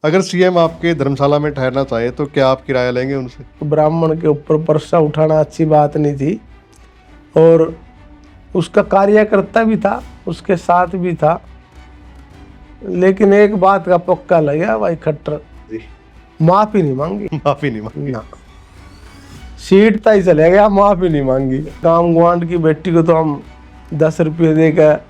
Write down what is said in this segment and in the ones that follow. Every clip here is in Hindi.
अगर सीएम आपके धर्मशाला में ठहरना चाहे तो क्या आप किराया लेंगे उनसे? ब्राह्मण के ऊपर पर्चा उठाना अच्छी बात नहीं थी, और उसका कार्यकर्ता भी था, उसके साथ भी था, लेकिन एक बात का पक्का लगा भाई खट्टर, माफी नहीं मांगी। माफी नहीं मांगी ना, सीट तय चले गया, माफी नहीं मांगी। काम गुआंड की बेटी को तो हम 10 रुपये देकर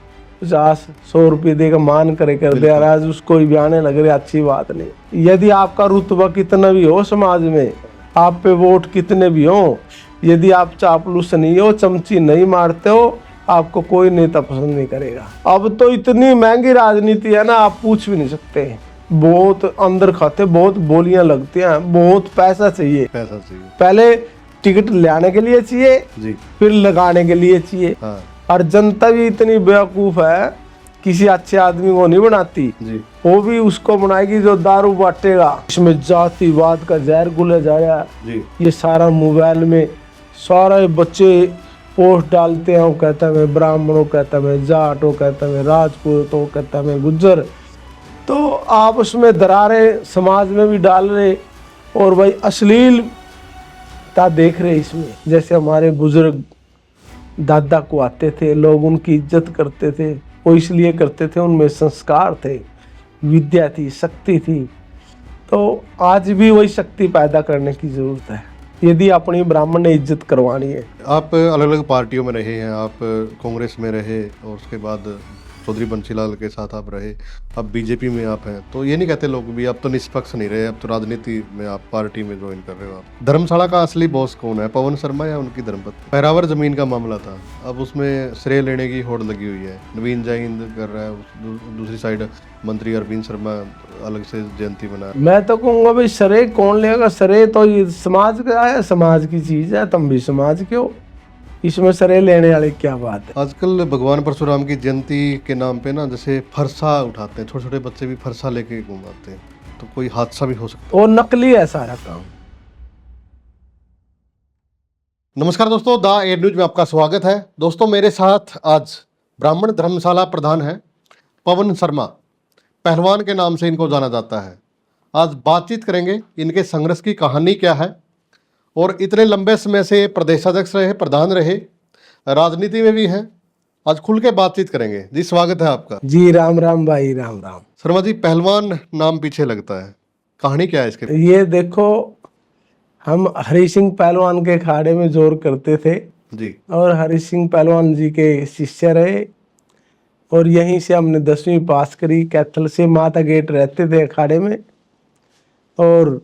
50-100 रुपये देकर मान करे कर दे, आज उसको ही बयाने लग रहे, अच्छी बात नहीं। यदि आपका रुतबा कितना भी हो समाज में, आप पे वोट कितने भी हो, यदि आप चापलूस नहीं हो, चमची नहीं मारते हो, आपको कोई नेता पसंद नहीं करेगा। अब तो इतनी महंगी राजनीति है ना, आप पूछ भी नहीं सकते। बहुत अंदर खाते, बहुत बोलियां लगती हैं, बहुत पैसा चाहिए। पहले टिकट लाने के लिए चाहिए जी, फिर लगाने के लिए चाहिए। हाँ। और जनता भी इतनी बेवकूफ है, किसी अच्छे आदमी को नहीं बनाती जी। वो भी उसको बनाएगी जो दारू बांटेगा। इसमें जातिवाद का जहर घुला जा रहा है जी। ये सारा मोबाइल में सारे बच्चे पोस्ट डालते हैं, वो कहता है मैं ब्राह्मण, वो कहता है मैं जाट, वो कहता है मैं राजपूत, वो कहता है मैं गुज्जर। तो आप उसमें दरारें समाज में भी डाल रहे, और भाई अश्लीलता देख रहे इसमें। जैसे हमारे बुजुर्ग दादा को आते थे, लोग उनकी इज्जत करते थे, वो इसलिए करते थे उनमें संस्कार थे, विद्या थी, शक्ति थी। तो आज भी वही शक्ति पैदा करने की जरूरत है यदि अपनी ब्राह्मण ने इज्जत करवानी है। आप अलग अलग पार्टियों में रहे हैं, आप कांग्रेस में रहे और उसके बाद चौधरी बंसीलाल के साथ आप रहे, अब बीजेपी में आप हैं, तो ये नहीं कहते लोग भी अब तो निष्पक्ष नहीं रहे, अब तो राजनीति में आप पार्टी में ज्वाइन कर रहे हो। आप धर्मशाला का असली बॉस कौन है, पवन शर्मा या उनकी धर्मपत्नी? पैरावर जमीन का मामला था, अब उसमें श्रेय लेने की होड़ लगी हुई है, नवीन जैन कर रहा है, दूसरी साइड मंत्री अरविंद शर्मा अलग से जयंती बना। मैं तो कहूँगा भाई श्रेय कौन लेगा, श्रेय तो ये समाज का है, समाज की चीज है, तुम भी समाज के हो, इसमें श्रेय लेने वाली क्या बात है। आजकल भगवान परशुराम की जयंती के नाम पे ना जैसे फरसा उठाते हैं, छोटे छोटे बच्चे भी फरसा लेके घूमाते हैं, तो कोई हादसा भी हो सकता है। वो नकली है सारा काम। नमस्कार दोस्तों, द एयर न्यूज में आपका स्वागत है। दोस्तों मेरे साथ आज ब्राह्मण धर्मशाला प्रधान है पवन शर्मा, पहलवान के नाम से इनको जाना जाता है। आज बातचीत करेंगे इनके संघर्ष की कहानी क्या है, और इतने लंबे समय से प्रदेशाध्यक्ष रहे, प्रधान रहे, राजनीति में भी हैं। आज खुल के बातचीत करेंगे। जी स्वागत है आपका। जी राम राम भाई, राम राम। शर्मा जी, पहलवान नाम पीछे लगता है, कहानी क्या है इसके? ये देखो, हम हरि सिंह पहलवान के अखाड़े में जोर करते थे जी, और हरि सिंह पहलवान जी के शिष्य रहे, और यहीं से हमने 10वीं पास करी। कैथल से माता गेट रहते थे अखाड़े में, और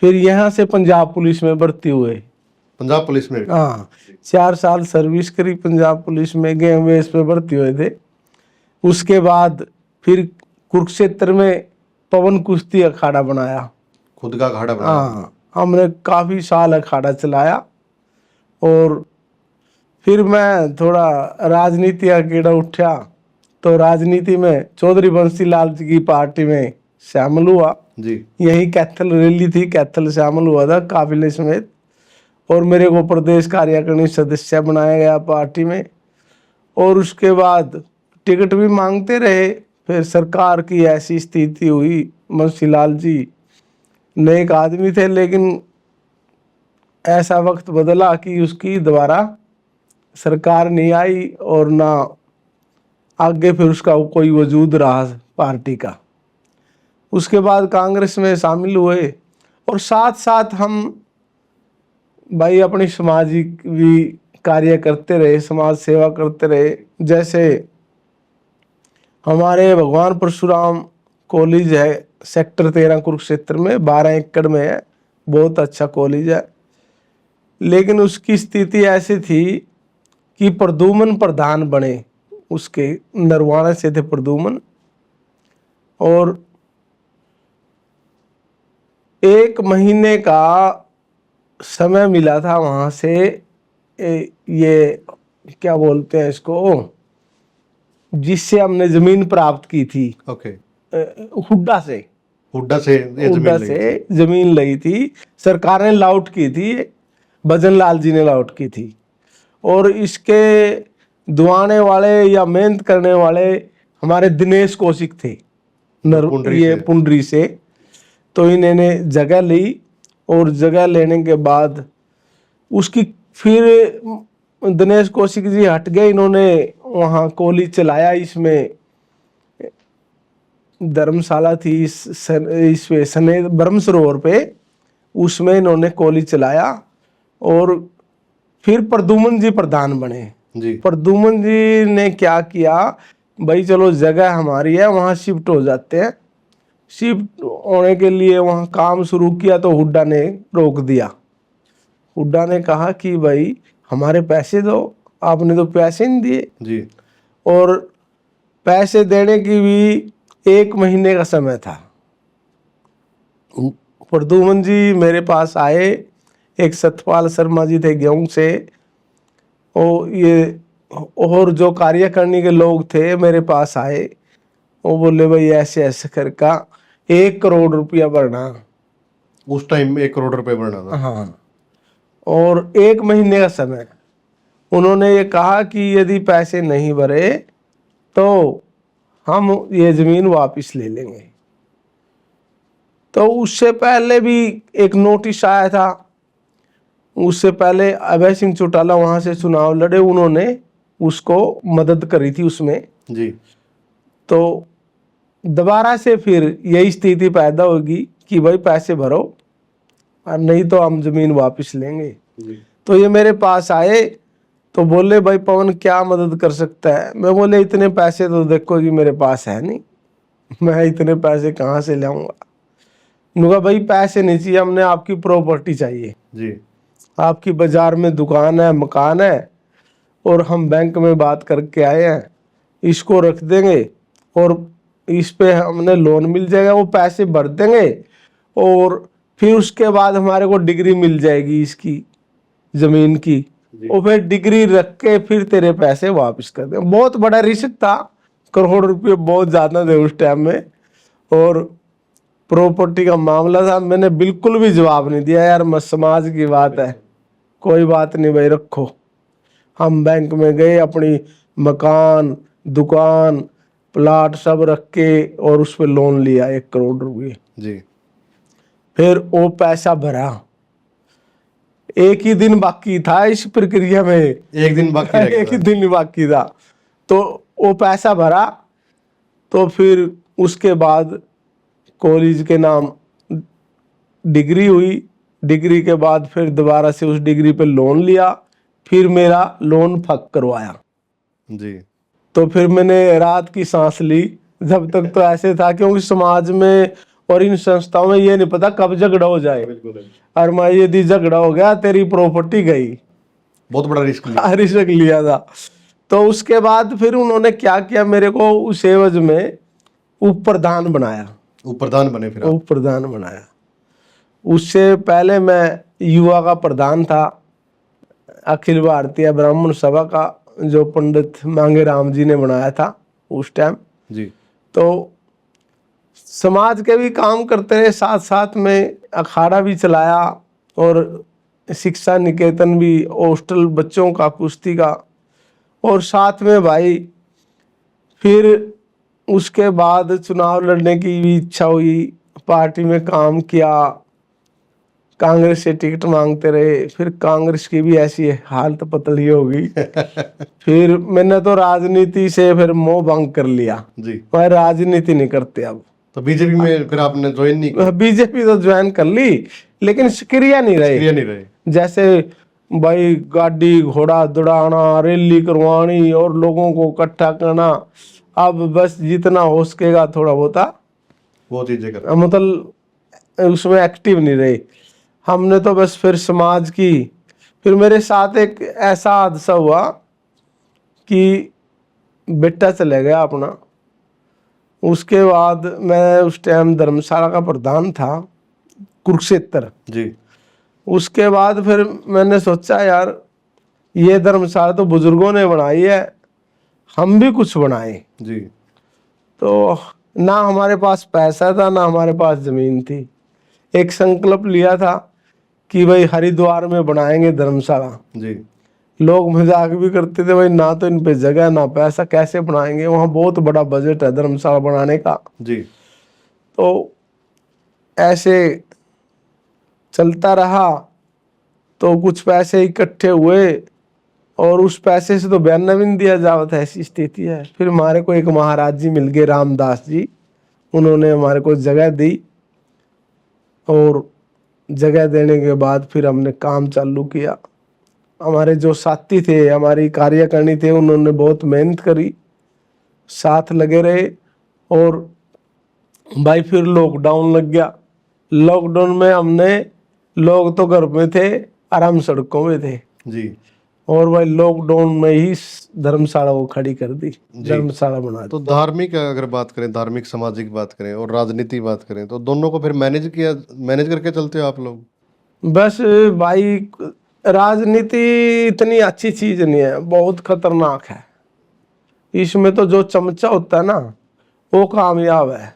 फिर यहाँ से पंजाब पुलिस में भर्ती हुए। पंजाब पुलिस में? हाँ, 4 साल सर्विस करी पंजाब पुलिस में, गेम बेस पे भर्ती हुए थे। उसके बाद फिर कुरुक्षेत्र में पवन कुश्ती अखाड़ा बनाया, खुद का अखाड़ा बनाया। हाँ, हमने काफी साल अखाड़ा चलाया। और फिर मैं थोड़ा राजनीति का कीड़ा उठा, तो राजनीति में चौधरी बंसीलाल जी की पार्टी में शामिल हुआ जी। यही कैथल रैली थी, कैथल शामिल हुआ था काफिले समेत, और मेरे को प्रदेश कार्यकारिणी सदस्य बनाया गया पार्टी में। और उसके बाद टिकट भी मांगते रहे, फिर सरकार की ऐसी स्थिति हुई, बंसीलाल जी नेक आदमी थे, लेकिन ऐसा वक्त बदला कि उसकी दोबारा सरकार नहीं आई, और ना आगे फिर उसका कोई वजूद रहा पार्टी का। उसके बाद कांग्रेस में शामिल हुए, और साथ साथ हम भाई अपनी सामाजिक भी कार्य करते रहे, समाज सेवा करते रहे। जैसे हमारे भगवान परशुराम कॉलेज है सेक्टर 13 कुरुक्षेत्र में, 12 एकड़ में है, बहुत अच्छा कॉलेज है, लेकिन उसकी स्थिति ऐसी थी कि प्रदुमन प्रधान बने, उसके नरवाना से थे प्रदुमन, और 1 महीने का समय मिला था वहां से, ये क्या बोलते हैं इसको, जिससे हमने जमीन प्राप्त की थी। ओके। हुड्डा से जमीन ली थी, सरकार ने लॉट की थी, भजन लाल जी ने लॉट की थी। और इसके दुआने वाले या मेहनत करने वाले हमारे दिनेश कौशिक थे, ये पुंडरी से। तो इन्होंने जगह ली, और जगह लेने के बाद उसकी फिर दिनेश कौशिक जी हट गए, इन्होंने वहाँ कॉलेज चलाया। इसमें धर्मशाला थी इस पे सने ब्रह्म सरोवर पे, उसमें इन्होंने कॉलेज चलाया। और फिर प्रद्युमन जी प्रधान बने। जी प्रद्युमन जी ने क्या किया, भाई चलो जगह हमारी है, वहाँ शिफ्ट हो जाते हैं। शिफ्ट होने के लिए वहाँ काम शुरू किया तो हुड्डा ने रोक दिया। हुड्डा ने कहा कि भाई हमारे पैसे दो, आपने तो पैसे नहीं दिए। जी और पैसे देने की भी 1 महीने का समय था। प्रद्युमन जी मेरे पास आए, एक सतपाल शर्मा जी थे गेहूं से, और जो कार्यकारिणी के लोग थे मेरे पास आए। वो बोले भाई ऐसे ऐसे करके 1 करोड़ रुपया भरना। उस टाइम 1 करोड़ रुपए भरना था। हाँ, और 1 महीने का समय। उन्होंने ये कहा कि यदि पैसे नहीं भरे तो हम ये जमीन वापस ले लेंगे। तो उससे पहले भी एक नोटिस आया था। उससे पहले अभय सिंह चौटाला वहां से चुनाव लड़े, उन्होंने उसको मदद करी थी उसमें। जी तो दोबारा से फिर यही स्थिति पैदा होगी कि भाई पैसे भरो और नहीं तो हम जमीन वापस लेंगे। जी तो ये मेरे पास आए तो बोले भाई पवन क्या मदद कर सकता है। मैं बोले इतने पैसे तो देखो जी मेरे पास है नहीं, मैं इतने पैसे कहाँ से लाऊंगा। उन्होंने कहा भाई पैसे नहीं चाहिए, हमने आपकी प्रॉपर्टी चाहिए। जी आपकी बाजार में दुकान है, मकान है, और हम बैंक में बात करके आए हैं, इसको रख देंगे और इस पे हमने लोन मिल जाएगा, वो पैसे भर देंगे और फिर उसके बाद हमारे को डिग्री मिल जाएगी इसकी जमीन की, और फिर डिग्री रख के फिर तेरे पैसे वापस कर दे। बहुत बड़ा रिस्क था, करोड़ रुपये बहुत ज्यादा थे उस टाइम में, और प्रॉपर्टी का मामला था। मैंने बिल्कुल भी जवाब नहीं दिया, यार मत समाज की बात है, कोई बात नहीं भाई रखो। हम बैंक में गए, अपनी मकान, दुकान, प्लाट सब रख के और उस पर लोन लिया 1 करोड़ रुपये। जी फिर वो पैसा भरा। एक ही दिन बाकी था इस प्रक्रिया में, एक दिन बाकी रह गया एक ही दिन बाकी था। तो वो पैसा भरा, तो फिर उसके बाद कॉलेज के नाम डिग्री हुई। डिग्री के बाद फिर दोबारा से उस डिग्री पे लोन लिया, फिर मेरा लोन फक करवाया। जी तो फिर मैंने रात की सांस ली। जब तक तो ऐसे था, क्योंकि समाज में और इन संस्थाओं में ये नहीं पता कब झगड़ा हो जाए, और मैं यदि झगड़ा हो गया तेरी प्रॉपर्टी गई। बहुत बड़ा रिस्क लिया। रिस्क लिया था। तो उसके बाद फिर उन्होंने क्या किया, मेरे को उस एवज में उप प्रधान बनाया। वो प्रधान बने फिर आप। उप प्रधान बनाया। उससे पहले मैं युवा का प्रधान था, अखिल भारतीय ब्राह्मण सभा का, जो पंडित मांगे राम जी ने बनाया था उस टाइम। जी तो समाज के भी काम करते रहे, साथ साथ में अखाड़ा भी चलाया, और शिक्षा निकेतन भी, हॉस्टल बच्चों का, कुश्ती का, और साथ में भाई फिर उसके बाद चुनाव लड़ने की भी इच्छा हुई, पार्टी में काम किया, कांग्रेस से टिकट मांगते रहे। फिर कांग्रेस की भी ऐसी हालत पतली हो गई। फिर मैंने तो राजनीति से फिर मोह भंग कर लिया, जी मैं राजनीति नहीं करते अब। तो बीजेपी में फिर आपने ज्वाइन नहीं किया? बीजेपी तो ज्वाइन कर ली, लेकिन सक्रिय नहीं रहे। सक्रिय नहीं रहे। जैसे भाई गाड़ी घोड़ा दौड़ाना, रैली करवानी और लोगों को इकट्ठा करना, अब बस जितना हो सकेगा थोड़ा होता वो चीजें कर। मतलब उसमें एक्टिव नहीं रहे। हमने तो बस फिर समाज की। फिर मेरे साथ एक ऐसा हादसा हुआ कि बेटा चले गया अपना। उसके बाद मैं उस टाइम धर्मशाला का प्रधान था, कुरुक्षेत्र। जी उसके बाद फिर मैंने सोचा यार ये धर्मशाला तो बुजुर्गों ने बनाई है, हम भी कुछ बनाएं। जी तो ना हमारे पास पैसा था, ना हमारे पास जमीन थी। एक संकल्प लिया था कि भाई हरिद्वार में बनाएंगे धर्मशाला। जी लोग मजाक भी करते थे, भाई ना तो इन पे जगह ना पैसा, कैसे बनाएंगे, वहाँ बहुत बड़ा बजट है धर्मशाला बनाने का। जी तो ऐसे चलता रहा तो कुछ पैसे इकट्ठे हुए और उस पैसे से तो बयान भी नहीं दिया जाता, ऐसी स्थिति है। फिर हमारे को एक महाराज जी मिल गए, रामदास जी, उन्होंने हमारे को जगह दी और जगह देने के बाद फिर हमने काम चालू किया। हमारे जो साथी थे, हमारी कार्यकारिणी थे, उन्होंने बहुत मेहनत करी, साथ लगे रहे। और भाई फिर लॉकडाउन लग गया। लॉकडाउन में हमने, लोग तो घर में थे और हम सड़कों में थे, जी और भाई लॉकडाउन में ही धर्मशाला को खड़ी कर दी, धर्मशाला बना दी। तो धार्मिक अगर बात करें, धार्मिक सामाजिक बात करें और राजनीति बात करें, तो दोनों को फिर मैनेज करके चलते हो आप लोग? बस भाई राजनीति इतनी अच्छी चीज नहीं है, बहुत खतरनाक है। इसमें तो जो चमचा होता है ना वो कामयाब है।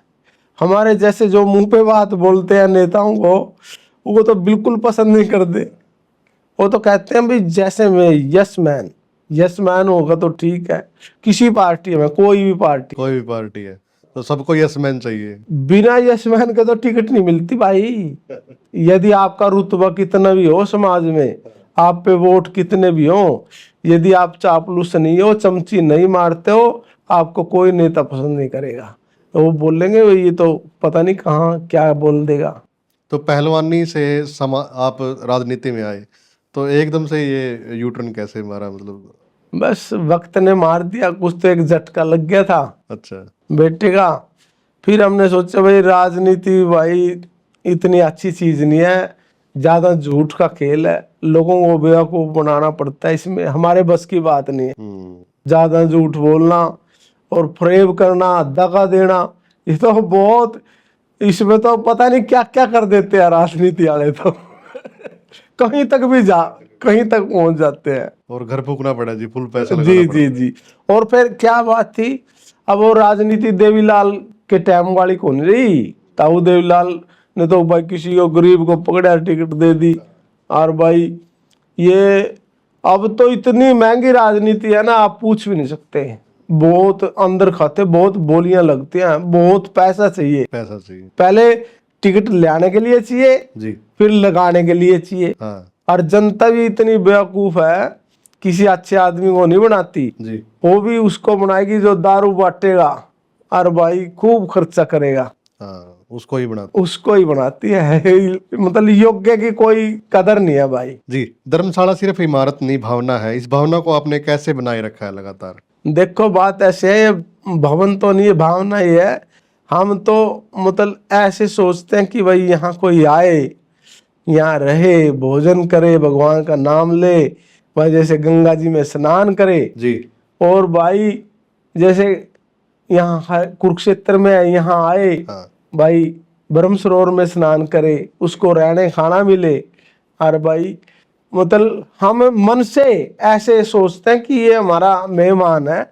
हमारे जैसे जो मुंह पे बात बोलते हैं नेताओं को, वो तो बिल्कुल पसंद नहीं करते। वो तो कहते हैं भाई जैसे मैं यस मैन होगा तो ठीक है, किसी पार्टी में, कोई भी पार्टी है तो सबको यस मैन चाहिए। बिना यस मैन के तो टिकट नहीं मिलती भाई। यदि आपका रुतबा कितना भी हो समाज में, आप पे वोट कितने भी हो, यदि आप चापलूस नहीं हो, चमची नहीं मारते हो, आपको कोई नेता पसंद नहीं करेगा। तो वो बोलेंगे भाई ये तो पता नहीं कहाँ क्या बोल देगा। तो पहलवानी से आप राजनीति में आए तो एकदम से ये यू टर्न कैसे मारा, मतलब? बस वक्त ने मार दिया, कुछ तो एक झटका लग गया था अच्छा बेटे का। फिर हमने सोचा भाई राजनीति भाई इतनी अच्छी चीज नहीं है, ज्यादा झूठ का खेल है, लोगों को बेवकूफ बनाना पड़ता है, इसमें हमारे बस की बात नहीं है। ज्यादा झूठ बोलना और फरेब करना, दगा देना, ये तो बहुत, इसमें तो पता नहीं क्या क्या कर देते हैं राजनीति वाले तो कहीं तक पहुंच जाते हैं। और घर फूकना पड़ा जी, फुल पैसा लगाना जी पड़ा। जी जी। और फिर क्या बात थी, अब वो राजनीति देवीलाल के टाइम वाली कौन रही। ताऊ देवीलाल ने तो भाई किसी को गरीब को पकड़ा, टिकट दे दी। और भाई ये अब तो इतनी महंगी राजनीति है ना, आप पूछ भी नहीं सकते। बहुत अंदर खाते, बहुत बोलियां लगती हैं, बहुत पैसा चाहिए। पहले टिकट लाने के लिए चाहिए जी, फिर लगाने के लिए चाहिए। हाँ। और जनता भी इतनी बेवकूफ है, किसी अच्छे आदमी को नहीं बनाती जी, वो भी उसको बनाएगी जो दारू बांटेगा और भाई खूब खर्चा करेगा, हाँ, उसको ही बनाती है मतलब योग्य की कोई कदर नहीं है भाई। जी। धर्मशाला सिर्फ इमारत नहीं, भावना है। इस भावना को आपने कैसे बनाए रखा है लगातार? देखो बात ऐसे है, भवन तो नहीं है, भावना ही है। हम तो मतलब ऐसे सोचते हैं कि भाई यहाँ कोई आए, यहाँ रहे, भोजन करे, भगवान का नाम ले, भाई जैसे गंगा जी में स्नान करे जी। और भाई जैसे यहाँ कुरुक्षेत्र में यहाँ आए, हाँ। भाई ब्रह्म सरोवर में स्नान करे, उसको रहने खाना मिले। और भाई मतलब हम मन से ऐसे सोचते हैं कि ये हमारा मेहमान है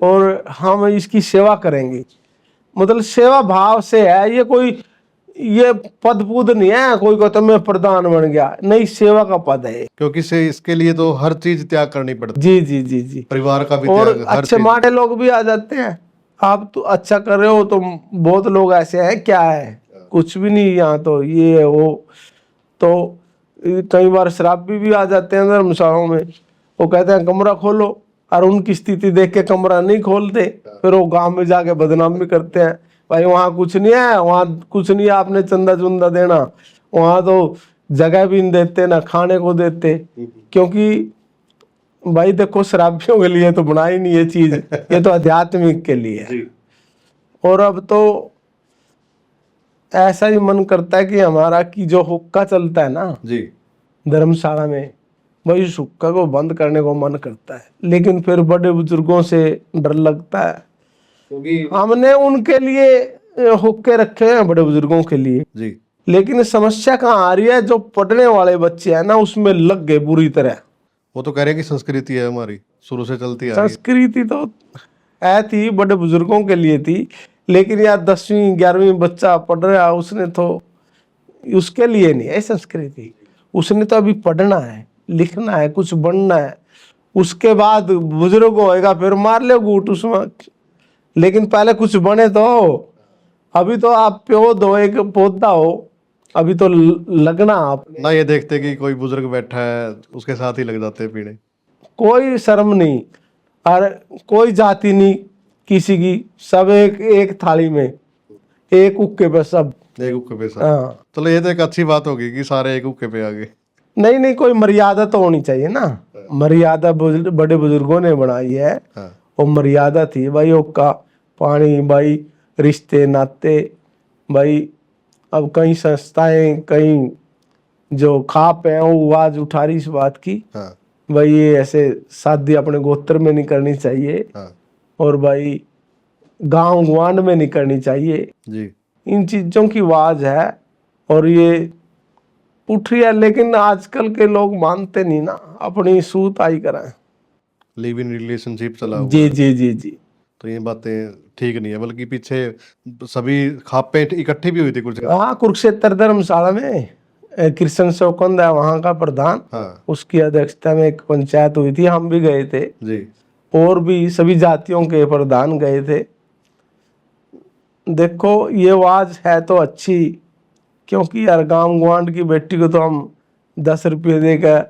और हम इसकी सेवा करेंगे, मतलब सेवा भाव से है। ये पद पुद नहीं है कोई कहता मैं प्रधान बन गया, नहीं, सेवा का पद है, क्योंकि से इसके लिए तो हर चीज त्याग करनी पड़ती जी जी जी जी। परिवार का भी और त्याग, हर अच्छे चीज। माटे लोग भी आ जाते हैं, आप तो अच्छा कर रहे हो, तो बहुत लोग ऐसे हैं, क्या है कुछ भी नहीं, यहाँ तो ये है वो। तो कई बार शराबी भी आ जाते हैं धर्मशालाओं में, वो कहते हैं कमरा खोलो, और उनकी स्थिति देख के कमरा नहीं खोलते, फिर वो गांव में जाके बदनाम भी करते हैं, भाई वहाँ कुछ नहीं है, वहाँ कुछ नहीं है, आपने चंदा चुंदा देना, वहाँ तो जगह भी नहीं देते ना खाने को देते। क्योंकि भाई देखो शराबियों के लिए तो बनाई नहीं ये चीज, ये तो आध्यात्मिक के लिए है। और अब तो ऐसा ही मन करता है कि हमारा की जो हुक्का चलता है ना जी, धर्मशाला में, वही उस हुक्का को बंद करने को मन करता है, लेकिन फिर बड़े बुजुर्गों से डर लगता है, क्योंकि हमने उनके लिए हुक्के रखे हैं बड़े बुजुर्गों के लिए जी। लेकिन समस्या कहाँ आ रही है, जो पढ़ने वाले बच्चे हैं ना उसमें लग गए बुरी तरह। वो तो कह रहे हैं कि संस्कृति है हमारी, शुरू से चलती आ रही है। संस्कृति तो है थी, बड़े बुजुर्गों के लिए थी, लेकिन यार 10वीं 11वीं बच्चा पढ़ रहा है, उसने तो उसके लिए नहीं है संस्कृति, उसने तो अभी पढ़ना है, लिखना है, कुछ बनना है, उसके बाद बुजुर्ग होएगा फिर मार ले गूट उसमें, लेकिन पहले कुछ बने तो। अभी तो आप पौध हो, एक पौधा हो, अभी तो लगना आप ना ये देखते कि कोई बुजुर्ग बैठा है उसके साथ ही लग जाते हैं पीने। कोई शर्म नहीं और कोई जाति नहीं किसी की, सब एक एक थाली में एक हुक्के पे सब। एक हुक्के पे साथ। हाँ चलो ये तो एक अच्छी बात होगी कि सारे एक हुक्के पे आ गए। नहीं नहीं, कोई मर्यादा तो होनी चाहिए ना। मर्यादा बड़े बुजुर्गों ने बनाई है, हाँ वो मर्यादा थी भाई। हुक्का पानी भाई, रिश्ते नाते भाई। अब कई संस्थाएं कई जो खाप है वो आवाज उठा रही इस बात की हाँ भाई ये ऐसे शादी अपने गोत्र में नहीं करनी चाहिए हाँ और भाई गांव गुआंढ में नहीं करनी चाहिए। जी। इन चीजों की आवाज है और ये उठ रही है, लेकिन आजकल के लोग मानते नहीं ना, अपनी सूत आई कराएं। लिव इन रिलेशनशिप चला हुआ जी है। जी जी जी। तो ये बातें ठीक नहीं है, बल्कि पीछे सभी खापे इकट्ठी भी हुई थी कुछ। हाँ कुरुक्षेत्र धर्मशाला में कृष्ण शोकंद है वहाँ का प्रधान, हाँ उसकी अध्यक्षता में एक पंचायत हुई थी, हम भी गए थे जी। और भी सभी जातियों के प्रधान गए थे। देखो ये आवाज है तो अच्छी, क्योंकि यार गांव गुआंढ की बेटी को तो हम 10 रुपये देकर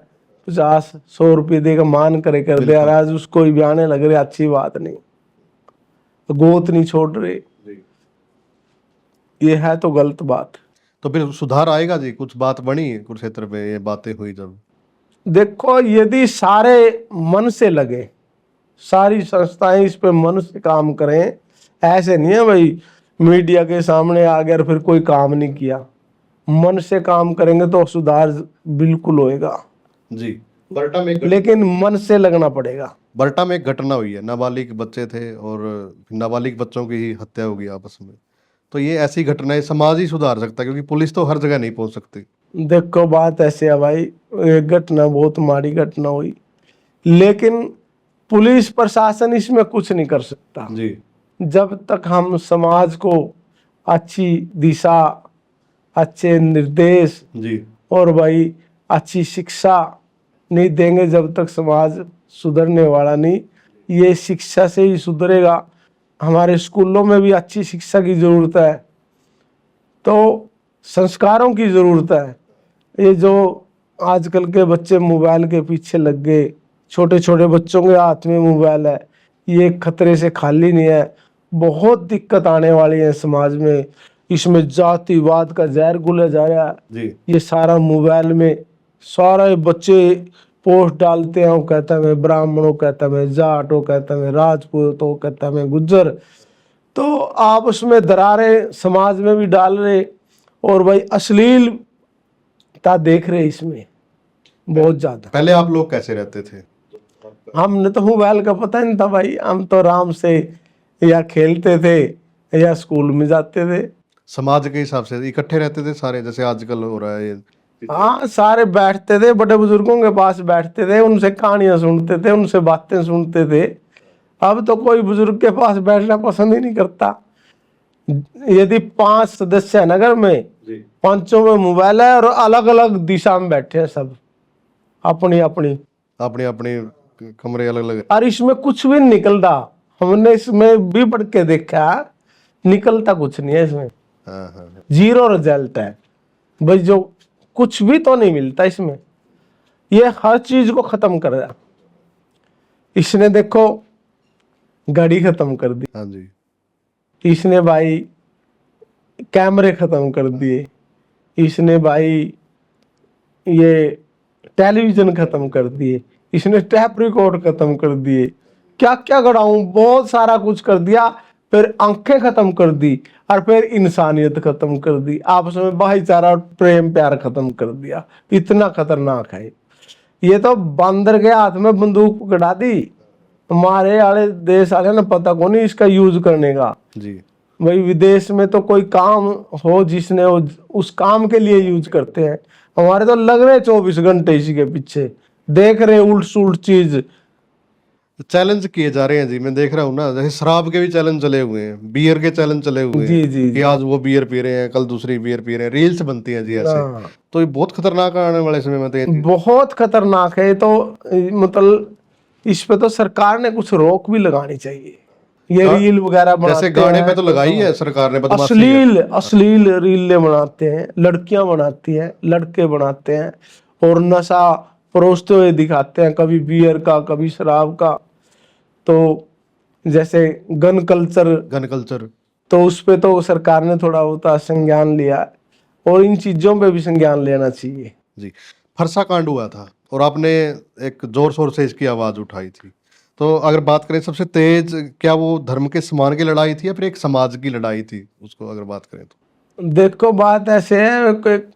50-100 रुपये देकर मान करे कर दे, यार आज उसको ही ब्याने लग रहे, अच्छी बात नहीं। तो गोत नहीं छोड़ रहे, जी। ये है तो गलत बात। तो फिर सुधार आएगा जी? कुछ बात बनी कुरुक्षेत्र में, ये बातें हुई जब? देखो यदि सारे मन से लगे, सारी संस्थाएं इस पे मन से काम करें, ऐसे नहीं है भाई मीडिया के सामने आ गया और फिर कोई काम नहीं किया। मन से काम करेंगे तो सुधार बिल्कुल होएगा, जी। बरटा में लेकिन मन से लगना पड़ेगा। बरटा में एक घटना हुई है, नाबालिग बच्चे थे और नाबालिग बच्चों की ही हत्या होगी आपस में। तो ये ऐसी घटनाएं समाज ही सुधार सकता है, क्योंकि पुलिस तो हर जगह नहीं पहुंच सकती। देखो बात ऐसे है भाई, एक घटना बहुत माड़ी घटना हुई, लेकिन पुलिस प्रशासन इसमें कुछ नहीं कर सकता जी जब तक हम समाज को अच्छी दिशा, अच्छे निर्देश जी और भाई अच्छी शिक्षा नहीं देंगे, जब तक समाज सुधरने वाला नहीं। ये शिक्षा से ही सुधरेगा। हमारे स्कूलों में भी अच्छी शिक्षा की जरूरत है, तो संस्कारों की जरूरत है। ये जो आजकल के बच्चे मोबाइल के पीछे लग गए, छोटे छोटे बच्चों के हाथ में मोबाइल है, ये खतरे से खाली नहीं है। बहुत दिक्कत आने वाली है समाज में, इसमें जातिवाद का जहर घुला जा रहा है। जी ये सारा मोबाइल में सारे बच्चे पोस्ट डालते हैं, वो कहता है मैं ब्राह्मण, वो कहता है मैं जाट, वो कहता है मैं राजपूत, वो कहता है मैं गुज्जर। तो आप उसमें दरारें समाज में भी डाल रहे और भाई अश्लीलता देख रहे इसमें बहुत ज्यादा। पहले आप लोग कैसे रहते थे? हमने तो मोबाइल का पता ही नहीं था भाई, हम तो आराम से या खेलते थे या स्कूल में जाते थे। समाज के हिसाब से इकट्ठे रहते थे सारे, जैसे आजकल हो रहा है ये? हाँ सारे बैठते थे, बड़े बुजुर्गों के पास बैठते थे, उनसे कहानियां सुनते थे, उनसे बातें सुनते थे। अब तो कोई बुजुर्ग के पास बैठना पसंद ही नहीं करता। यदि 5 सदस्य है नगर में, जी 5 में मोबाइल है और अलग अलग दिशा में बैठे हैं सब, अपनी अपनी अपने अपने कमरे अलग अलग। और इसमें कुछ भी नहीं निकलता। हमने इसमें भी पढ़ के देखा, निकलता कुछ नहीं है इसमें, हाँ हाँ जीरो रिजल्ट है भाई। जो कुछ भी तो नहीं मिलता इसमें, ये हर चीज को खत्म कर दिया इसने। देखो घड़ी खत्म कर दी हाँ जी इसने भाई, कैमरे खत्म कर दिए इसने भाई, ये टेलीविजन खत्म कर दिए इसने, टैप रिकॉर्ड खत्म कर दिए, क्या क्या गढ़ाऊं, बहुत सारा कुछ कर दिया। फिर आंखें खत्म कर दी और फिर इंसानियत खत्म कर दी, आपस में भाईचारा प्रेम प्यार खत्म कर दिया। इतना खतरनाक है ये। तो बंदर के हाथ में बंदूक पकड़ा दी, हमारे वाले देश वाले ना पता को नहीं इसका यूज करने का। जी भाई विदेश में तो कोई काम हो जिसने उस काम के लिए यूज करते हैं, हमारे तो लग रहे 24 घंटे इसी के पीछे, देख रहे उल्ट सुल्ट चीज। चैलेंज किए जा रहे हैं जी, मैं देख रहा हूँ ना, जैसे शराब के भी चैलेंज चले हुए हैं, बियर के चैलेंज चले हुए जी हैं जी कि आज वो बियर पी रहे हैं, कल दूसरी बियर पी रहे हैं, रील्स बनती हैं जी ऐसे। हाँ। तो ये बहुत खतरनाक आने वाले समय में तो ये चीज़। बहुत खतरनाक है तो मतलब इस पे तो सरकार ने कुछ रोक भी लगानी चाहिए। ये रील वगैरह बनाते जैसे गाने हैं, पे तो लगाई है सरकार ने बदमाशी है। अश्लील अश्लील रीलें बनाते हैं, लड़कियां बनाती हैं, लड़के बनाते हैं, और नशा परोसते हुए दिखाते हैं, कभी बियर का, कभी शराब का। तो जैसे गन कल्चर, गन कल्चर। तो उस पे तो सरकार ने थोड़ा बहुत संज्ञान लिया है, और इन चीजों पे भी संज्ञान लेना चाहिए। जी। फरसा कांड हुआ था और आपने एक जोर शोर से इसकी आवाज उठाई थी। तो अगर बात करें सबसे तेज, क्या वो धर्म के सम्मान की लड़ाई थी या फिर एक समाज की लड़ाई थी, उसको अगर बात करें तो? देखो बात ऐसे है, एक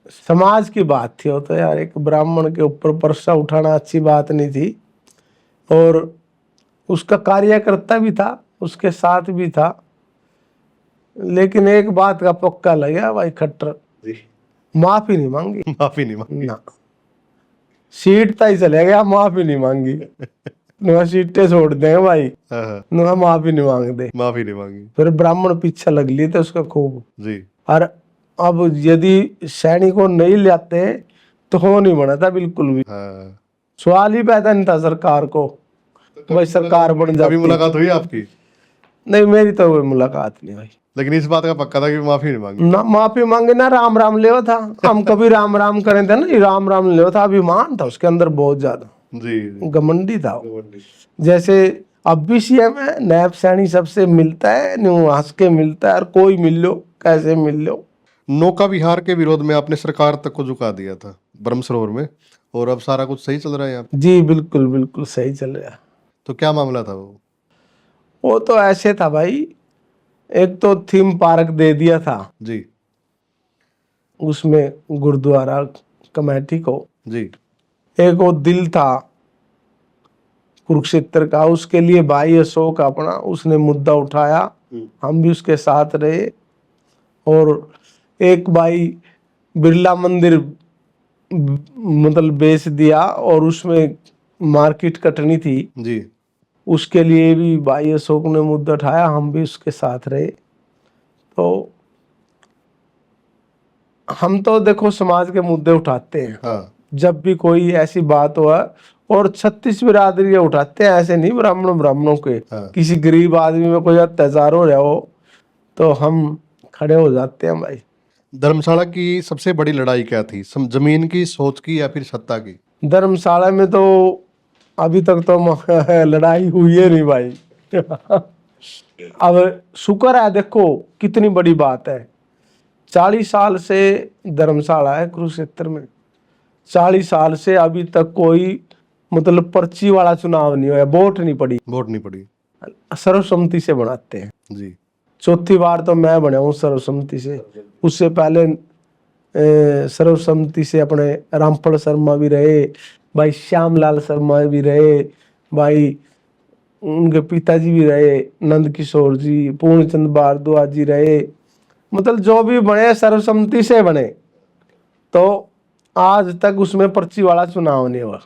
समाज की बात थी वो तो यार, एक ब्राह्मण के ऊपर परसा उठाना अच्छी बात नहीं थी, और उसका कार्यकर्ता भी था, उसके साथ भी था। लेकिन एक बात का पक्का लगा भाई, खट्टर जी। माफी नहीं मांगी माफी नहीं मांगी। ना, सीट तक ही चले गया, माफी नहीं मांगी। नुआ सीटें छोड़ देंगे भाई, हाँ, नुआ माफी नहीं मांगते। माफी नहीं मांगी। फिर ब्राह्मण पीछे लग लिए थे उसका खूब। जी। और अब यदि सैनिकों नहीं लाते तो हो नहीं बना था बिल्कुल भी, हाँ। सवाल ही पैदा नहीं था सरकार को, भाई सरकार बन कभी जाती। मुलाकात हुई आपकी? नहीं, मेरी तो कोई मुलाकात नहीं भाई। लेकिन इस बात का पक्का था कि माफी नहीं मांगी। ना माफी मांगे ना राम राम ले था, हम कभी राम राम करें थे ना, ये राम राम ले था। अभिमान था उसके अंदर बहुत ज्यादा, जी जी। घमंडी था वो। जैसे अब भी सीएम है, नैब सैनी सबसे मिलता है, न्यू हंस के मिलता है, और कोई मिल लो कैसे मिल लो। नौका विहार के विरोध में आपने सरकार तक को झुका दिया था ब्रह्म सरोवर में, और अब सारा कुछ सही चल रहा है यहाँ पे? जी बिल्कुल बिल्कुल सही चल रहा। तो क्या मामला था वो तो ऐसे था भाई, एक तो थीम पार्क दे दिया था जी। उसमें गुरुद्वारा कमेटी को, जी। एक वो दिल था कुरुक्षेत्र का, उसके लिए भाई अशोक अपना उसने मुद्दा उठाया, हम भी उसके साथ रहे। और एक भाई बिरला मंदिर मतलब बेच दिया, और उसमें मार्केट कटनी थी, जी। उसके लिए भी भाई अशोक ने मुद्दा उठाया, हम भी उसके साथ रहे। तो हम तो देखो समाज के मुद्दे उठाते हैं, हाँ। जब भी कोई ऐसी बात हुआ, और 36 बिरादरी उठाते हैं, ऐसे नहीं ब्राह्मणों के। हाँ। किसी गरीब आदमी में कोई अत्याचार हो रहा हो तो हम खड़े हो जाते हैं भाई। धर्मशाला की सबसे बड़ी लड़ाई क्या थी, जमीन की, सोच की, या फिर सत्ता की? धर्मशाला में तो अभी तक तो लड़ाई हुई है नहीं भाई। अब शुक्र है, देखो कितनी बड़ी बात है, 40 साल से धर्मशाला है कुरुक्षेत्र में, 40 साल से अभी तक कोई मतलब पर्ची वाला चुनाव नहीं हुआ, वोट नहीं पड़ी, वोट नहीं पड़ी। सर्वसम्मति से बनाते हैं। जी। चौथी बार तो मैं बना हूँ सर्वसम्मति से, उससे पहले सर्वसम्मति से अपने रामफल शर्मा भी रहे, भाई श्यामलाल शर्मा भी रहे, भाई उनके पिताजी भी रहे नंद किशोर जी, पूर्णचंद भारद्वाज जी रहे, मतलब जो भी बने सर्वसम्मति से बने। तो आज तक उसमें पर्ची वाला चुनाव नहीं हुआ।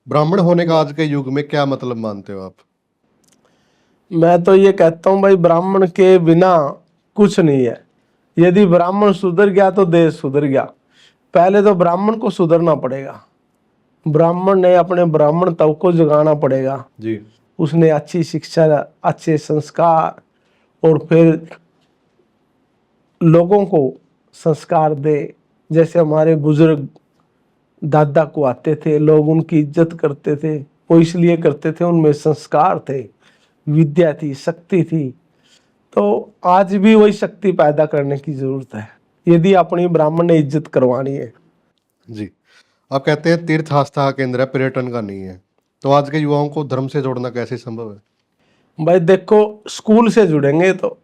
ब्राह्मण होने का आज के युग में क्या मतलब मानते हो आप? मैं तो ये कहता हूँ भाई, ब्राह्मण के बिना कुछ नहीं है। यदि ब्राह्मण सुधर गया तो देश सुधर गया। पहले तो ब्राह्मण को सुधरना पड़ेगा, ब्राह्मण ने अपने ब्राह्मण तब को जगाना पड़ेगा। जी। उसने अच्छी शिक्षा, अच्छे संस्कार, और फिर लोगों को संस्कार दे। जैसे हमारे बुजुर्ग दादा को आते थे, लोग उनकी इज्जत करते थे, वो इसलिए करते थे उनमें संस्कार थे, विद्या थी, शक्ति थी। तो आज भी वही शक्ति पैदा करने की जरूरत है, यदि अपनी ब्राह्मण ने इज्जत करवानी है। जी। आप कहते हैं तीर्थ आस्था केंद्र है, पर्यटन का नहीं है, तो आज के युवाओं को धर्म से जोड़ना कैसे संभव है? भाई देखो, स्कूल से जुड़ेंगे तो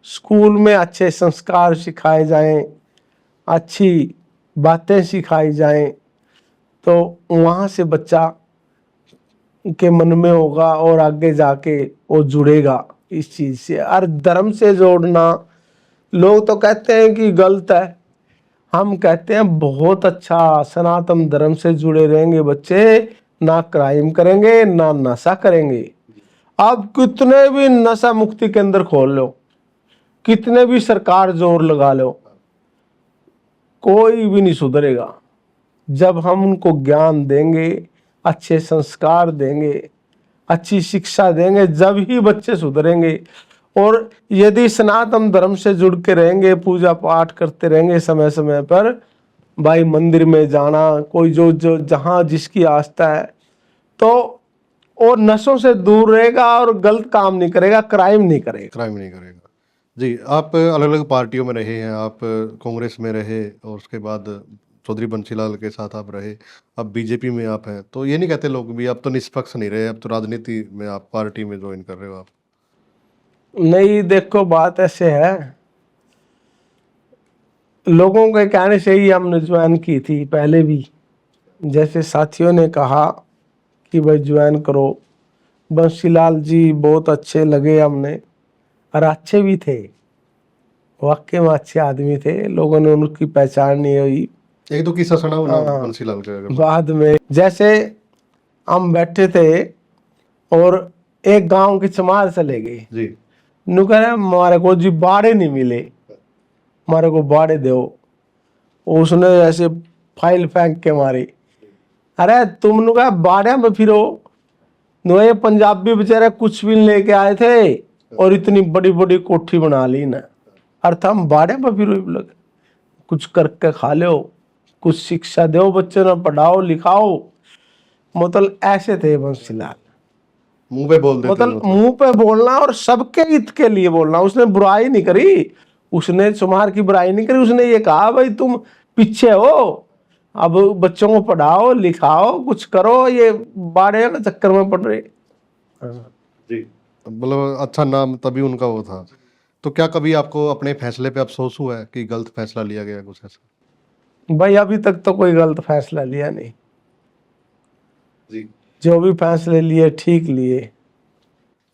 स्कूल में अच्छे संस्कार सिखाए जाएं, अच्छी बातें सिखाई जाएं, तो वहाँ से बच्चा के मन में होगा, और आगे जाके वो जुड़ेगा इस चीज से। और धर्म से जोड़ना, लोग तो कहते हैं कि गलत है, हम कहते हैं बहुत अच्छा, सनातन धर्म से जुड़े रहेंगे बच्चे, ना क्राइम करेंगे ना नशा करेंगे। आप कितने भी नशा मुक्ति केंद्र खोल लो, कितने भी सरकार जोर लगा लो, कोई भी नहीं सुधरेगा। जब हम उनको ज्ञान देंगे, अच्छे संस्कार देंगे, अच्छी शिक्षा देंगे, जब ही बच्चे सुधरेंगे। और यदि सनातन धर्म से जुड़ के रहेंगे, पूजा पाठ करते रहेंगे समय समय पर, भाई मंदिर में जाना, कोई जो जो जहाँ जिसकी आस्था है, तो और नशों से दूर रहेगा और गलत काम नहीं करेगा, क्राइम नहीं करेगा। क्राइम नहीं करेगा। जी, आप अलग अलग पार्टियों में रहे हैं, आप कांग्रेस में रहे और उसके बाद चौधरी बंसीलाल के साथ आप रहे, अब बीजेपी में आप हैं, तो ये नहीं कहते लोग भी अब तो निष्पक्ष नहीं रहे, अब तो राजनीति में आप पार्टी में ज्वाइन कर रहे हो आप? नहीं, देखो बात ऐसे है, लोगों के कहने से ही हमने ज्वाइन की थी पहले भी। जैसे साथियों ने कहा कि भाई ज्वाइन करो, बंसीलाल जी बहुत अच्छे लगे हमने, और अच्छे भी थे, वाकई में अच्छे आदमी थे, लोगों ने उनकी पहचान नहीं हुई। एक दो किस्सा सुनाओ ना बंसीलाल का अगर। बाद में जैसे हम बैठे थे और एक गांव की चमार चले गए, जी नु कह रहे हमारे को जी बाड़े नहीं मिले, हमारे को बाड़े दो। उसने ऐसे फाइल फेंक के मारी, अरे तुम नु कहा बाड़े में फिरो, नु ये पंजाबी बेचारे कुछ भी नहीं लेके आए थे और इतनी बड़ी बड़ी कोठी बना ली ना, अर्थ हम बाड़े में फिरो, लगे कुछ करके खा लो, कुछ शिक्षा दो, बच्चों ने पढ़ाओ लिखाओ। मतलब ऐसे थे बंसीलाल, मुंह पे बोल देते मतलब हो। मुंह पे बोलना और सबके हित के लिए बोलना। उसने बुराई नहीं करी, उसने चमार की बुराई नहीं करी, उसने ये कहा भाई तुम पीछे हो, अब बच्चों को पढ़ाओ लिखाओ, कुछ करो, ये बाड़े के चक्कर में पड़ रहे। जी, मतलब अच्छा नाम तभी उनका वो था। तो क्या कभी आपको अपने फैसले पे अफसोस हुआ है कि गलत फैसला लिया गया कुछ ऐसा? भाई अभी तक तो कोई गलत फैसला लिया नहीं, जी, जो भी फैसले लिए ठीक लिए।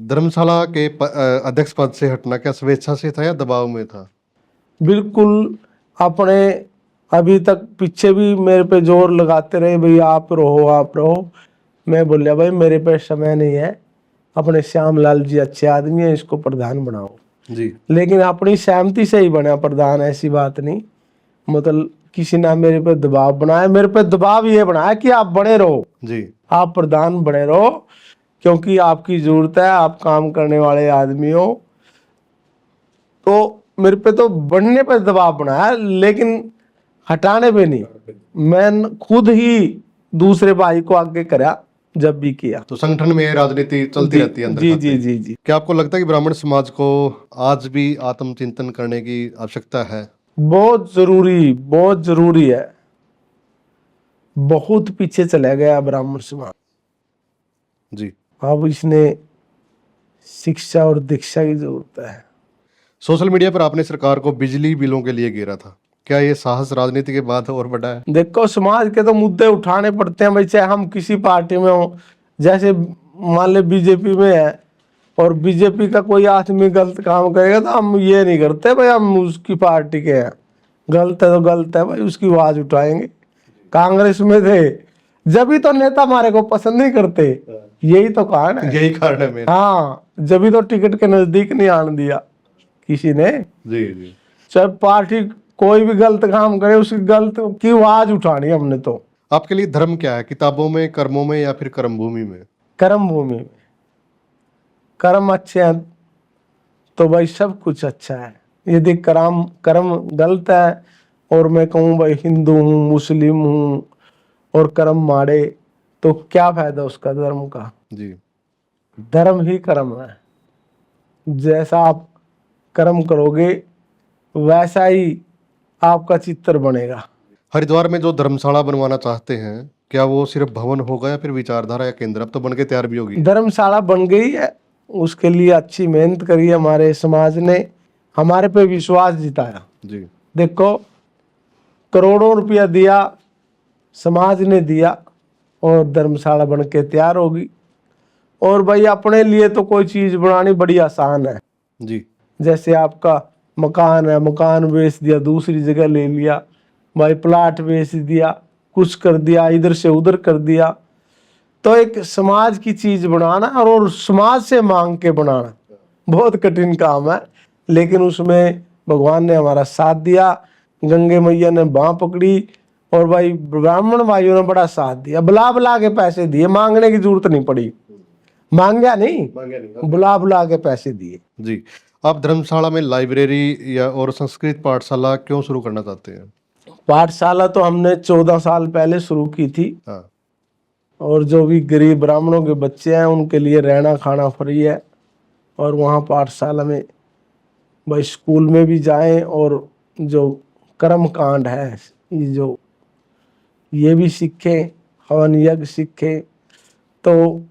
धर्मशाला के अध्यक्ष पद से हटना क्या स्वेच्छा से था या दबाव में था? बिल्कुल अपने, अभी तक पीछे भी मेरे पे जोर लगाते रहे, भाई आप रहो आप रहो। मैं बोलिया भाई मेरे पे समय नहीं है, अपने श्यामलाल जी अच्छे आदमी है, इसको प्रधान बनाओ। जी लेकिन अपनी सहमति से ही बना प्रधान, ऐसी बात नहीं, मतलब किसी ने मेरे पे दबाव बनाया, मेरे पे दबाव ये बनाया कि आप बने रहो, जी आप प्रधान बने रहो, क्योंकि आपकी जरूरत है, आप काम करने वाले आदमी हो। तो मेरे पे तो बनने पे दबाव बनाया, लेकिन हटाने पे नहीं। मैं खुद ही दूसरे भाई को आगे करा जब भी किया। तो संगठन में राजनीति चलती रहती है अंदर जी खाते। जी जी जी, क्या आपको लगता है कि ब्राह्मण समाज को आज भी आत्मचिंतन करने की आवश्यकता है? बहुत जरूरी है। बहुत पीछे चला गया ब्राह्मण समाज, जी, अब इसने शिक्षा और दीक्षा की जरूरत है। सोशल मीडिया पर आपने सरकार को बिजली बिलों के लिए घेरा था, क्या ये साहस राजनीति के बाद और बढ़ा है? देखो समाज के तो मुद्दे उठाने पड़ते हैं भाई, चाहे हम किसी पार्टी में हो। जैसे मान ले बीजेपी में है और बीजेपी का कोई आदमी गलत काम करेगा तो हम ये नहीं करते भाई हम उसकी पार्टी के हैं, गलत है तो गलत है भाई, उसकी आवाज उठाएंगे। कांग्रेस में थे जब भी तो नेता हमारे को पसंद नहीं करते, यही तो कारण है। यही कारण है मेरा। हाँ, जब भी तो टिकट के नजदीक नहीं आने दिया किसी ने। जी जी, चाहे पार्टी कोई भी गलत काम करे, उसकी गलत की आवाज उठानी हमने तो। आपके लिए धर्म क्या है, किताबों में, कर्मों में या फिर कर्म भूमि में? कर्म भूमि में, कर्म अच्छे हैं तो भाई सब कुछ अच्छा है। यदि कर्म कर्म गलत है और मैं कहूँ भाई हिंदू हूँ मुस्लिम हूँ और कर्म माड़े, तो क्या फायदा उसका धर्म का। जी धर्म ही कर्म है, जैसा आप कर्म करोगे वैसा ही आपका चित्र बनेगा। हरिद्वार में जो धर्मशाला बनवाना चाहते हैं, क्या वो सिर्फ भवन होगा या फिर विचारधारा या केंद्र? अब तो बन के तैयार भी होगी। धर्मशाला बन गई है, उसके लिए अच्छी मेहनत करी हमारे समाज ने, हमारे पे विश्वास जिताया। जी देखो करोड़ों रुपया दिया, समाज ने दिया और धर्मशाला बन के तैयार होगी। और भाई अपने लिए तो कोई चीज बनानी बड़ी आसान है। जी, जैसे आपका मकान है, मकान बेच दिया, दूसरी जगह ले लिया, भाई प्लाट बेच दिया, कुछ कर दिया, इधर से उधर कर दिया। तो एक समाज की चीज बनाना और समाज से मांग के बनाना बहुत कठिन काम है, लेकिन उसमें भगवान ने हमारा साथ दिया, गंगे मैया ने बाह पकड़ी और भाई ब्राह्मण भाइयों ने बड़ा साथ दिया, बुला बुला के पैसे दिए, मांगने की जरूरत नहीं पड़ी। मांगा नहीं, मांगे नहीं। बुला बुला के पैसे दिए। जी, आप धर्मशाला में लाइब्रेरी या और संस्कृत पाठशाला क्यों शुरू करना चाहते हैं? पाठशाला तो हमने 14 साल पहले शुरू की थी, हाँ, और जो भी गरीब ब्राह्मणों के बच्चे हैं उनके लिए रहना खाना फ्री है। और वहाँ पाठशाला में भाई स्कूल में भी जाएं, और जो कर्म कांड है ये भी सीखें, हवन यज्ञ सीखें। तो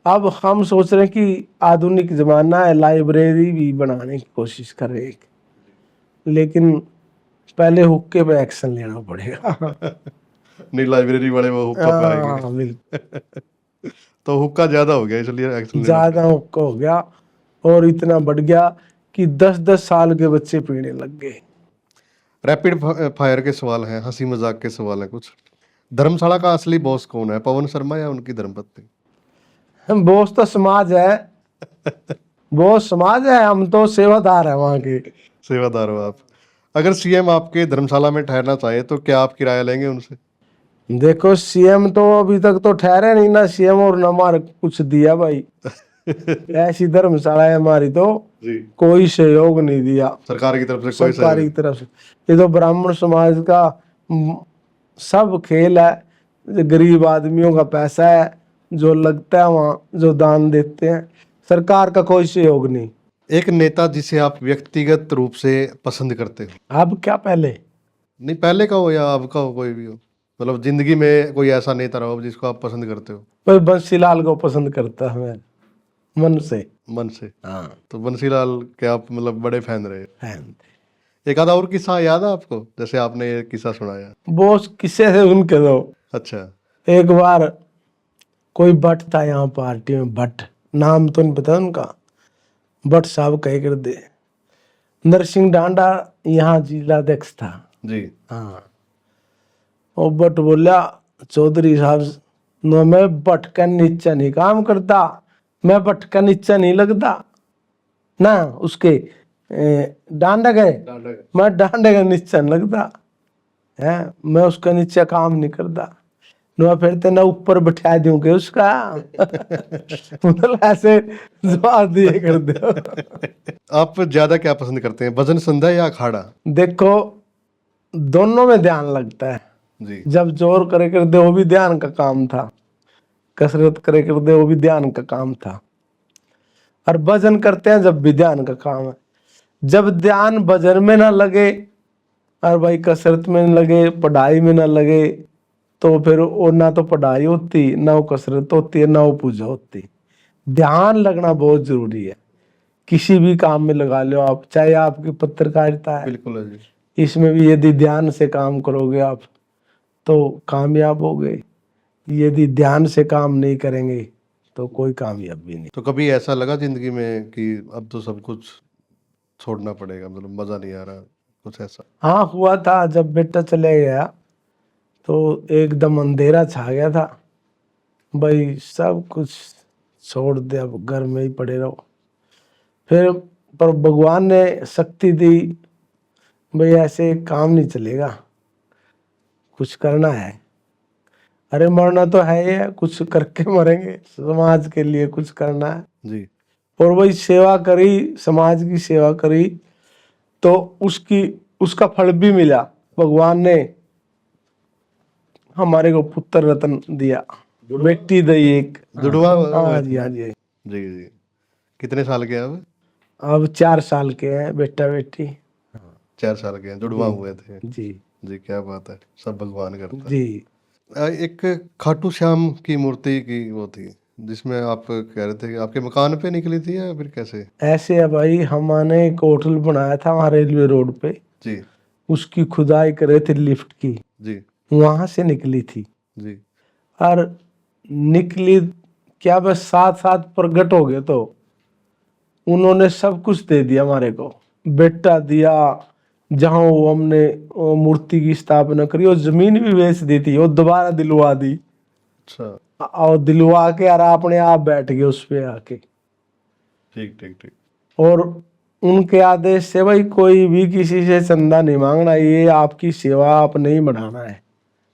अब हम सोच रहे हैं कि आधुनिक जमाना है, लाइब्रेरी भी बनाने की कोशिश कर रहे हैं, लेकिन पहले हुक्के पे एक्शन लेना पड़ेगा। नहीं लाइब्रेरी वाले वो हुक्का पाएंगे। हाँ, बिल्कुल। तो हुक्का ज्यादा हो गया इसलिए एक्शन लेना ज्यादा हुक्का हो गया, और इतना बढ़ गया कि 10-10 साल के बच्चे पीने लग गए। रैपिड फायर के सवाल हैं, हंसी मजाक के सवाल हैं कुछ। धर्मशाला का असली बॉस कौन है, पवन शर्मा या उनकी धर्मपत्नी? बोस तो समाज है, बोस समाज है, हम तो सेवादार है वहाँ के। सेवादार हो आप। अगर सीएम आपके धर्मशाला में ठहरना चाहे तो क्या आप किराया लेंगे उनसे? देखो सीएम तो अभी तक तो ठहरे नहीं ना सीएम, और न हमारे कुछ दिया भाई। ऐसी धर्मशाला है हमारी, तो जी, कोई सहयोग नहीं दिया सरकार की तरफ से कोई सरकार की तरफ से। ये तो ब्राह्मण समाज का सब खेल है, गरीब आदमियों का पैसा है जो लगता है वहाँ, जो दान देते हैं। सरकार का कोई सहयोग नहीं। एक नेता जिसे आप व्यक्तिगत रूप से पसंद करते हो? अब क्या पहले? नहीं पहले का हो या अब का हो, कोई भी हो, मतलब जिंदगी में कोई ऐसा नेता रहो जिसको आप पसंद करते हो? कोई बंसीलाल को पसंद करता है मैं मन से। मन से? हाँ, तो बंसीलाल के आप मतलब बड़े फैन रहे? फैन। एक आधा और किस्सा याद है आपको, जैसे आपने ये किस्सा सुनाया? बोस किससे थे उनके दो। अच्छा। एक बार कोई भट्ट था यहाँ पार्टी में, भट्ट नाम तो नहीं पता उनका, भट्ट साहब कह कर दे। नरसिंह डांडा यहाँ जिलाध्यक्ष था। जी। हाँ, वो भट्ट बोला चौधरी साहब नो, मैं भट्ट का नीचा नहीं काम करता, मैं भट्ट का नीचा नहीं लगता ना, उसके डांडा गए, मैं डांडे का नीचा नहीं लगता है, मैं उसका नीचे काम नहीं करता ना, फिर ते ना ऊपर बैठा दूंगे उसका। मतलब ऐसे जवाब दिए कर दो। आप ज्यादा क्या पसंद करते हैं, भजन संध्या या अखाड़ा? देखो दोनों में ध्यान लगता है। जी। जब जोर करे कर दे वो भी ध्यान का काम था, कसरत करे कर दे वो भी ध्यान का काम था, और भजन करते हैं जब भी ध्यान का काम है। जब ध्यान भजन में ना लगे और भाई कसरत में न लगे, पढ़ाई में ना लगे, तो फिर वो ना तो पढ़ाई होती, ना वो कसरत होती है, ना वो पूजा होती। ध्यान लगना बहुत जरूरी है, किसी भी काम में लगा लो आप, चाहे आपकी पत्रकारिता है, बिल्कुल है जी। इसमें भी यदि ध्यान से काम करोगे आप तो कामयाब होगे, यदि ध्यान से काम नहीं करेंगे तो कोई कामयाब भी नहीं। तो कभी ऐसा लगा जिंदगी में कि अब तो सब कुछ छोड़ना पड़ेगा, मतलब मजा नहीं आ रहा, कुछ ऐसा? हाँ हुआ था, जब बेटा चले गया तो एकदम अंधेरा छा गया था, भाई सब कुछ छोड़ दे, अब घर में ही पड़े रहो। फिर पर भगवान ने शक्ति दी, भाई ऐसे काम नहीं चलेगा, कुछ करना है। अरे मरना तो है ही है, कुछ करके मरेंगे, समाज के लिए कुछ करना है। जी। और वही सेवा करी, समाज की सेवा करी, तो उसका फल भी मिला। भगवान ने हमारे को पुत्र रत्न दिया, बेटी दी एक। जुड़वा? हाँ जी, हाँ जी। जी जी। कितने साल के हैं अब 4 साल के हैं बेटा बेटी। 4 साल के हैं, जुड़वा हुए थे? जी जी, क्या बात है, सब भगवान करता है। जी। एक खाटू श्याम की मूर्ति की वो थी जिसमें आप कह रहे थे कि आपके मकान पे निकली थी या फिर कैसे? ऐसे है भाई, हमने एक होटल बनाया था वहाँ रेलवे रोड पे, जी उसकी खुदाई करे थे लिफ्ट की, जी वहां से निकली थी। जी। और निकली क्या, बस साथ साथ प्रकट हो गए, तो उन्होंने सब कुछ दे दिया हमारे को, बेटा दिया, जहाँ वो हमने वो मूर्ति की स्थापना करी, वो जमीन भी बेच दी थी, वो दोबारा दिलवा दी, अच्छा, और दिलवा के और अपने आप बैठ गए उस पे आके। ठीक ठीक ठीक। और उनके आदेश से भाई कोई भी किसी से चंदा नहीं मांगना, ये आपकी सेवा आपने ही बढ़ाना है।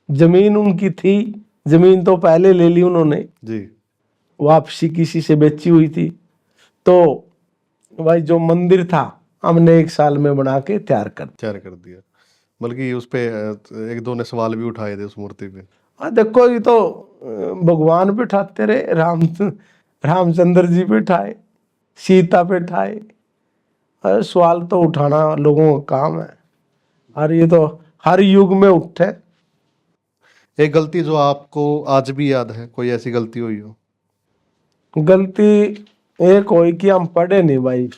जमीन उनकी थी, जमीन तो पहले ले ली उन्होंने, जी। वापसी किसी से बेची हुई थी। तो भाई जो मंदिर था हमने 1 साल में बना के तैयार कर दिया। तैयार कर दिया, बल्कि उस पे एक दो ने सवाल भी उठाए थे उस मूर्ति पे। हाँ देखो, ये तो भगवान पे ठाते रहे, रामचंद्र जी पे ठाए, सीता पे ठाए। अरे सवाल तो उठाना लोगों का काम है, और ये तो हर युग में उठे। एक गलती जो आपको आज भी याद है, कोई ऐसी गलती हुई हो? गलती एक हुई कि हम पढ़े नहीं भाई,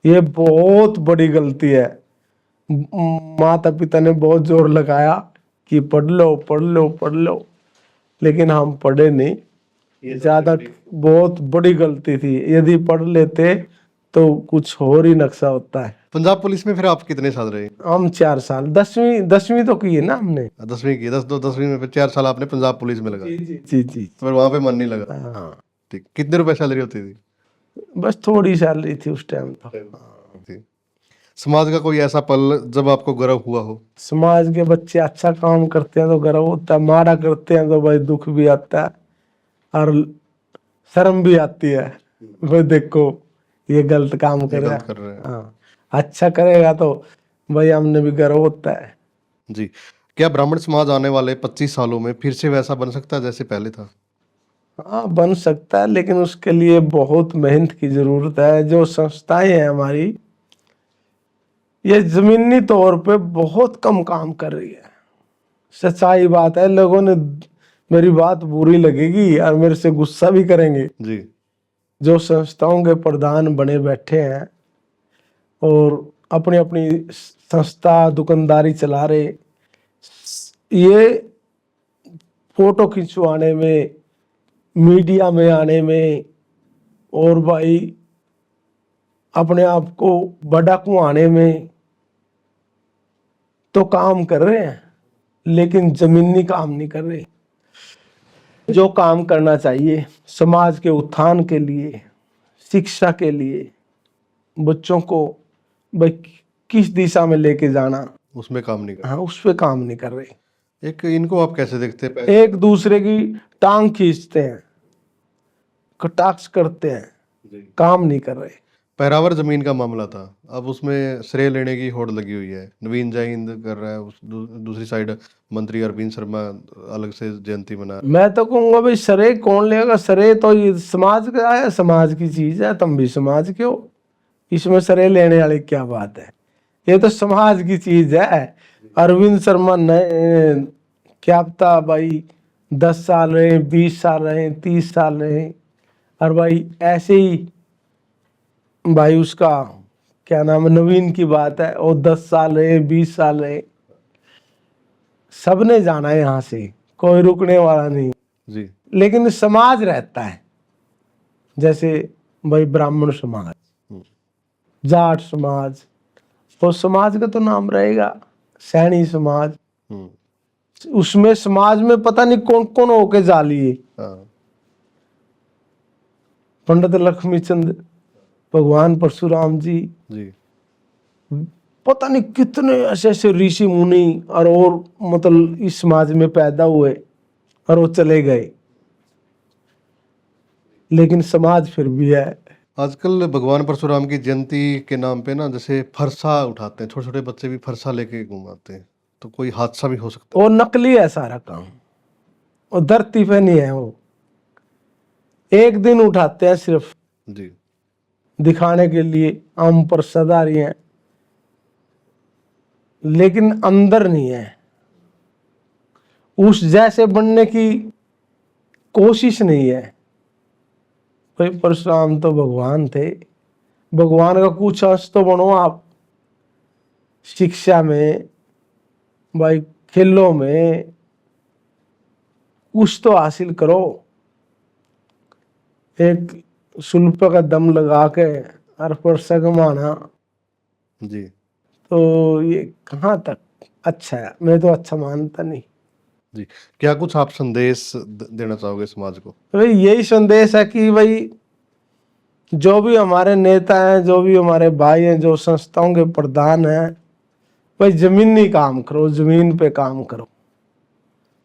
ये बहुत बड़ी गलती है। माता पिता ने बहुत जोर लगाया कि पढ़ लो पढ़ लो पढ़ लो, लेकिन हम पढ़े नहीं। ज्यादा बहुत बड़ी गलती थी, यदि पढ़ लेते तो कुछ और ही नक्शा होता है। पंजाब पुलिस में फिर आप कितने साल रहे? हम 4 साल, 10वीं तो की है ना हमने। 10वीं की, 10वीं में फिर 4 साल आपने पंजाब पुलिस में लगाए। जी। फिर वहां पे मन नहीं लगा? हाँ, ठीक, कितने रुपए सैलरी होती थी? बस थोड़ी सैलरी थी उस टाइम तो। जी। समाज का कोई ऐसा पल जब आपको गर्व हुआ हो? समाज के बच्चे अच्छा काम करते हैं तो गर्व होता है, माड़ा करते हैं तो भाई दुख भी आता है और शर्म भी आती है। भाई देखो ये गलत काम कर रहा गलत कर रहे है। हैं। हाँ, अच्छा करेगा तो भाई हमने भी गर्व होता है। जी। क्या ब्राह्मण समाज आने वाले 25 सालों में फिर से वैसा बन सकता है जैसे पहले था? हाँ बन सकता है, लेकिन उसके लिए बहुत मेहनत की जरूरत है। जो संस्थाएं हैं हमारी, ये जमीनी तौर पे बहुत कम काम कर रही है। सच्चाई बात है, लोगों ने मेरी बात बुरी लगेगी और मेरे से गुस्सा भी करेंगे। जी। जो संस्थाओं के प्रधान बने बैठे हैं और अपनी अपनी संस्था दुकानदारी चला रहे, ये फोटो खिंचवाने में, मीडिया में आने में और भाई अपने आप को बड़ा कुआने में तो काम कर रहे हैं, लेकिन जमीनी काम नहीं कर रहे। जो काम करना चाहिए समाज के उत्थान के लिए, शिक्षा के लिए, बच्चों को भाई किस दिशा में लेके जाना, उसमें काम नहीं कर। हाँ उस पे काम नहीं कर रहे। एक इनको आप कैसे देखते हैं? एक दूसरे की टांग खींचते हैं, कटाक्ष करते हैं, जी। काम नहीं कर रहे। पैरावर जमीन का मामला था, अब उसमें श्रेय लेने की होड़ लगी हुई है। नवीन जैन कर रहा है, दूसरी साइड मंत्री अरविंद शर्मा अलग से जयंती मना रहे हैं। मैं तो कहूंगा भाई श्रेय कौन लेगा? श्रेय तो ये समाज का है, समाज की चीज है, तुम भी समाज के हो, इसमें श्रेय लेने वाली क्या बात है? ये तो समाज की चीज है। अरविंद शर्मा ने क्या पता भाई 10 साल रहे, 20 साल रहे, 30 साल रहे, और भाई ऐसे ही भाई उसका क्या नाम है, नवीन की बात है, और 10 साल रहे, 20 साल रहे, सबने जाना है यहाँ से, कोई रुकने वाला नहीं। जी। लेकिन समाज रहता है, जैसे भाई ब्राह्मण समाज, जाट समाज, वो समाज का तो नाम रहेगा। सैनी समाज, उसमें समाज में पता नहीं कौन कौन होके जा लिए। हाँ। पंडित लक्ष्मीचंद, भगवान परशुराम जी, जी। पता नहीं कितने ऐसे ऐसे ऋषि मुनि और मतलब इस समाज में पैदा हुए और वो चले गए, लेकिन समाज फिर भी है। आजकल भगवान परशुराम की जयंती के नाम पे ना, जैसे फरसा उठाते हैं, छोटे छोटे बच्चे भी फरसा लेके घुमाते हैं, तो कोई हादसा भी हो सकता वो नकली है सारा काम, वो धरती पे नहीं है। वो एक दिन उठाते हैं सिर्फ है। जी। दिखाने के लिए हम परसादारी हैं, लेकिन अंदर नहीं है। उस जैसे बनने की कोशिश नहीं है। भाई परशुराम तो भगवान थे, भगवान का कुछ अंश तो बनो आप। शिक्षा में, भाई खेलों में कुछ तो हासिल करो। एक सुल्प का दम लगा के और परसा कमाना, जी। तो ये कहाँ तक अच्छा है? मैं तो अच्छा मानता नहीं। जी। क्या कुछ आप संदेश देना चाहोगे समाज को? भाई यही संदेश है कि भाई जो भी हमारे नेता हैं, जो भी हमारे भाई हैं, जो संस्थाओं के प्रधान हैं, भाई जमीनी काम करो, जमीन पे काम करो,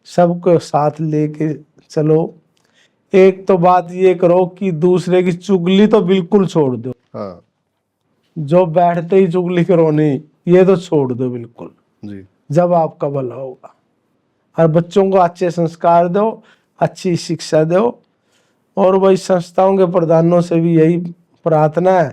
सबको साथ लेके चलो। एक तो बात ये करो कि दूसरे की चुगली तो बिल्कुल छोड़ दो, हाँ जो बैठते ही चुगली करो नहीं, ये तो छोड़ दो बिल्कुल, जी। जब आपका भला होगा। और बच्चों को अच्छे संस्कार दो, अच्छी शिक्षा दो। और वही संस्थाओं के प्रधानों से भी यही प्रार्थना है,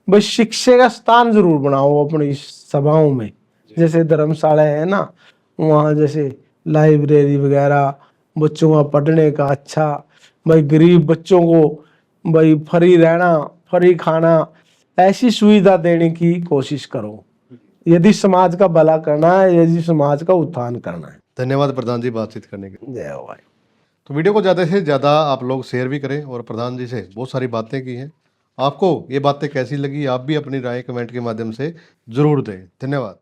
भाई शिक्षा का स्थान जरूर बनाओ अपनी सभाओं में। जैसे धर्मशाला है ना, वहाँ जैसे लाइब्रेरी वगैरह, बच्चों का पढ़ने का अच्छा, भाई गरीब बच्चों को भाई फ्री रहना, फ्री खाना, ऐसी सुविधा देने की कोशिश करो, यदि समाज का भला करना है, यदि समाज का उत्थान करना है। धन्यवाद प्रधान जी बातचीत करने के लिए। जय हो भाई। तो वीडियो को ज़्यादा से ज़्यादा आप लोग शेयर भी करें और प्रधान जी से बहुत सारी बातें की हैं। आपको ये बातें कैसी लगी, आप भी अपनी राय कमेंट के माध्यम से ज़रूर दें। धन्यवाद।